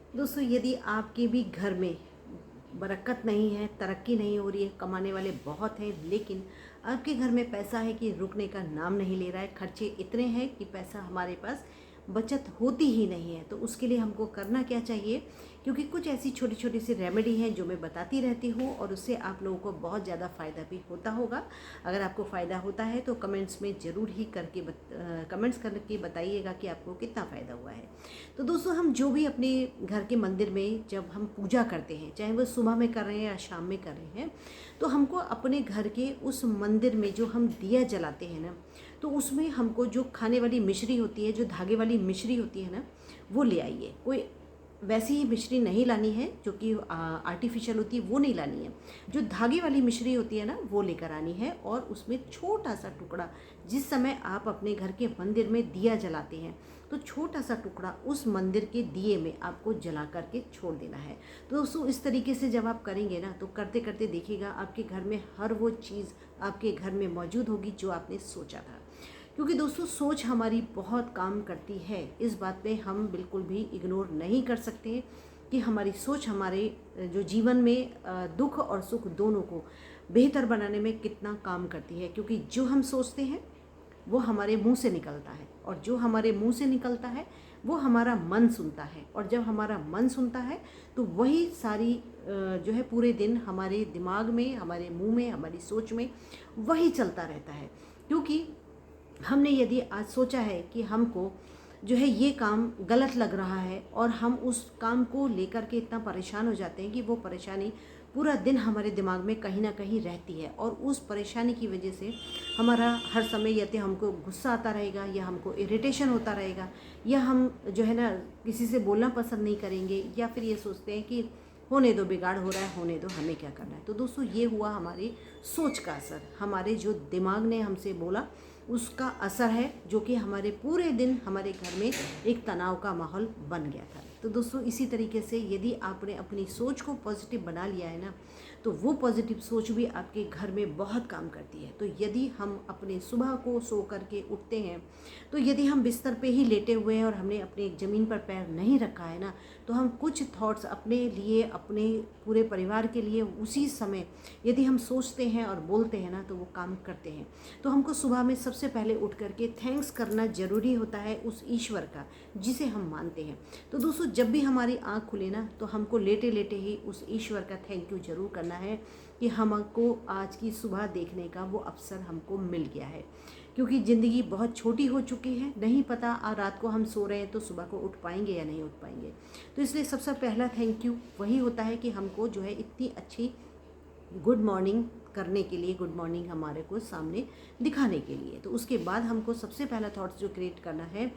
दोस्तों, यदि आपके भी घर में बरकत नहीं है, तरक्की नहीं हो रही है, कमाने वाले बहुत हैं, लेकिन आपके घर में पैसा है कि रुकने का नाम नहीं ले रहा है, खर्चे इतने हैं कि पैसा हमारे पास बचत होती ही नहीं है, तो उसके लिए हमको करना क्या चाहिए? क्योंकि कुछ ऐसी छोटी छोटी सी रेमेडी हैं जो मैं बताती रहती हूँ और उससे आप लोगों को बहुत ज़्यादा फ़ायदा भी होता होगा। अगर आपको फ़ायदा होता है तो कमेंट्स में ज़रूर ही कमेंट्स करके बताइएगा कि आपको कितना फ़ायदा हुआ है। तो दोस्तों, हम जो भी अपने घर के मंदिर में जब हम पूजा करते हैं, चाहे वो सुबह में कर रहे हैं या शाम में कर रहे हैं, तो हमको अपने घर के उस मंदिर में जो हम दिया जलाते हैं ना, तो उसमें हमको जो खाने वाली मिश्री होती है, जो धागे वाली मिश्री होती है ना, वो ले आइए। कोई वैसी ही मिश्री नहीं लानी है जो कि आर्टिफिशियल होती है, वो नहीं लानी है। जो धागे वाली मिश्री होती है ना, वो लेकर आनी है और उसमें छोटा सा टुकड़ा, जिस समय आप अपने घर के मंदिर में दिया जलाते हैं, तो छोटा सा टुकड़ा उस मंदिर के दिए में आपको जला करके छोड़ देना है। तो दोस्तों, इस तरीके से जब आप करेंगे ना, तो करते करते देखिएगा आपके घर में हर वो चीज़ आपके घर में मौजूद होगी जो आपने सोचा था। क्योंकि दोस्तों, सोच हमारी बहुत काम करती है, इस बात पे हम बिल्कुल भी इग्नोर नहीं कर सकते कि हमारी सोच हमारे जो जीवन में दुख और सुख दोनों को बेहतर बनाने में कितना काम करती है। क्योंकि जो हम सोचते हैं वो हमारे मुंह से निकलता है, और जो हमारे मुंह से निकलता है वो हमारा मन सुनता है, और जब हमारा मन सुनता है तो वही सारी जो है पूरे दिन हमारे दिमाग में, हमारे मुंह में, हमारी सोच में वही चलता रहता है। क्योंकि हमने यदि आज सोचा है कि हमको जो है ये काम गलत लग रहा है, और हम उस काम को लेकर के इतना परेशान हो जाते हैं कि वो परेशानी पूरा दिन हमारे दिमाग में कहीं ना कहीं रहती है, और उस परेशानी की वजह से हमारा हर समय या तो हमको गुस्सा आता रहेगा, या हमको इरिटेशन होता रहेगा, या हम जो है ना किसी से बोलना पसंद नहीं करेंगे, या फिर ये सोचते हैं कि होने दो, बिगाड़ हो रहा है, होने दो, हमें क्या करना है। तो दोस्तों, ये हुआ हमारी सोच का असर, हमारे जो दिमाग ने हमसे बोला उसका असर है, जो कि हमारे पूरे दिन हमारे घर में एक तनाव का माहौल बन गया था। तो दोस्तों, इसी तरीके से यदि आपने अपनी सोच को पॉजिटिव बना लिया है ना, तो वो पॉजिटिव सोच भी आपके घर में बहुत काम करती है। तो यदि हम अपने सुबह को सो करके उठते हैं, तो यदि हम बिस्तर पे ही लेटे हुए हैं और हमने अपने ज़मीन पर पैर नहीं रखा है ना, तो हम कुछ थॉट्स अपने लिए, अपने पूरे परिवार के लिए उसी समय यदि हम सोचते हैं और बोलते हैं ना, तो वो काम करते हैं। तो हमको सुबह में सबसे पहले उठ करके थैंक्स करना ज़रूरी होता है उस ईश्वर का जिसे हम मानते हैं। तो दोस्तों, जब भी हमारी आँख खुले ना, तो हमको लेटे लेटे ही उस ईश्वर का थैंक यू ज़रूर करना है कि हमको आज की सुबह देखने का वो अवसर हमको मिल गया है। क्योंकि ज़िंदगी बहुत छोटी हो चुकी है, नहीं पता रात को हम सो रहे हैं तो सुबह को उठ पाएंगे या नहीं उठ पाएंगे। तो इसलिए सबसे पहला थैंक यू वही होता है कि हमको जो है इतनी अच्छी गुड मॉर्निंग करने के लिए, गुड मॉर्निंग हमारे को सामने दिखाने के लिए। तो उसके बाद हमको सबसे पहला थॉट्स जो क्रिएट करना है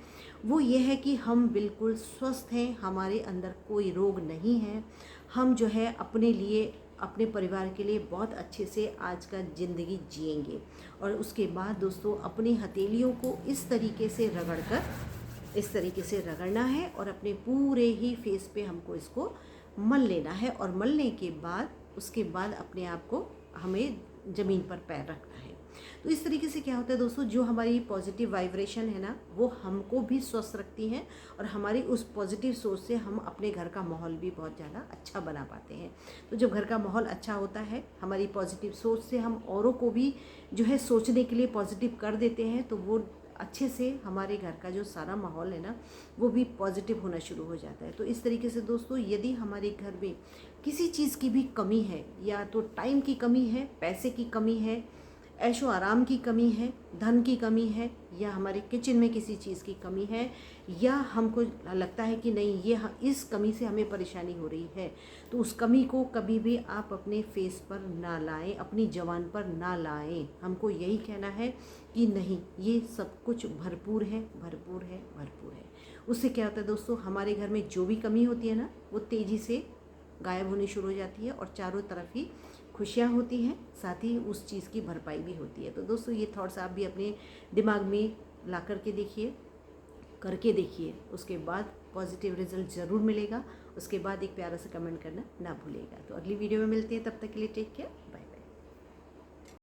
वो ये है कि हम बिल्कुल स्वस्थ हैं, हमारे अंदर कोई रोग नहीं है, हम जो है अपने लिए, अपने परिवार के लिए बहुत अच्छे से आज का ज़िंदगी जिएंगे। और उसके बाद दोस्तों, अपनी हथेलियों को इस तरीके से रगड़ना है और अपने पूरे ही फेस पे हमको इसको मल लेना है, और मलने के बाद उसके बाद अपने आप को हमें ज़मीन पर पैर रखना है। तो इस तरीके से क्या होता है दोस्तों, जो हमारी पॉजिटिव वाइब्रेशन है ना, वो हमको भी स्वस्थ रखती हैं, और हमारी उस पॉजिटिव सोच से हम अपने घर का माहौल भी बहुत ज़्यादा अच्छा बना पाते हैं। तो जब घर का माहौल अच्छा होता है, हमारी पॉजिटिव सोच से हम औरों को भी जो है सोचने के लिए पॉजिटिव कर देते हैं, तो वो अच्छे से हमारे घर का जो सारा माहौल है ना, वो भी पॉजिटिव होना शुरू हो जाता है। तो इस तरीके से दोस्तों, यदि हमारे घर में किसी चीज़ की भी कमी है, या तो टाइम की कमी है, पैसे की कमी है, ऐशो आराम की कमी है, धन की कमी है, या हमारे किचन में किसी चीज़ की कमी है, या हमको लगता है कि नहीं ये इस कमी से हमें परेशानी हो रही है, तो उस कमी को कभी भी आप अपने फेस पर ना लाएं, अपनी ज़बान पर ना लाएं। हमको यही कहना है कि नहीं, ये सब कुछ भरपूर है, भरपूर है, भरपूर है। उससे क्या होता है दोस्तों, हमारे घर में जो भी कमी होती है ना, वो तेज़ी से गायब होनी शुरू हो जाती है, और चारों तरफ ही खुशियाँ होती हैं, साथ ही उस चीज़ की भरपाई भी होती है। तो दोस्तों, ये थॉट्स आप भी अपने दिमाग में ला करके देखिए, करके देखिए, उसके बाद पॉजिटिव रिजल्ट ज़रूर मिलेगा। उसके बाद एक प्यारा सा कमेंट करना ना भूलिएगा। तो अगली वीडियो में मिलते हैं, तब तक के लिए टेक केयर।